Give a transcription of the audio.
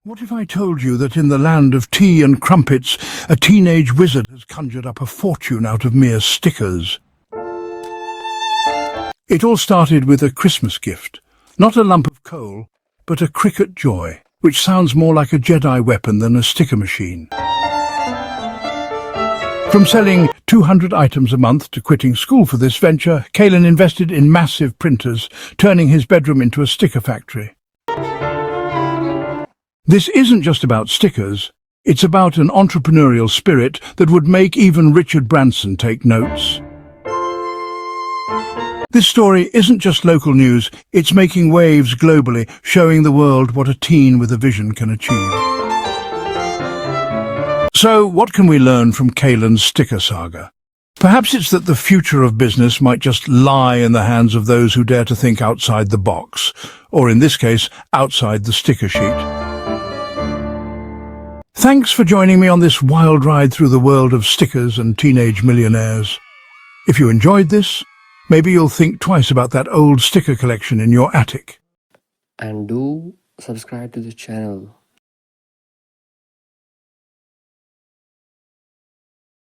What if I told you that in the land of tea and crumpets, a teenage wizard has conjured up a fortune out of mere stickers? It all started with a Christmas gift. Not a lump of coal, but a Cricut Joy, which sounds more like a Jedi weapon than a sticker machine. From selling 200 items a month to quitting school for this venture, Caelan invested in massive printers, turning his bedroom into a sticker factory. This isn't just about stickers, it's about an entrepreneurial spirit that would make even Richard Branson take notes. This story isn't just local news, it's making waves globally, showing the world what a teen with a vision can achieve. So, what can we learn from Caelan's sticker saga? Perhaps it's that the future of business might just lie in the hands of those who dare to think outside the box, or in this case, outside the sticker sheet. Thanks for joining me on this wild ride through the world of stickers and teenage millionaires. If you enjoyed this, maybe you'll think twice about that old sticker collection in your attic. And do subscribe to the channel.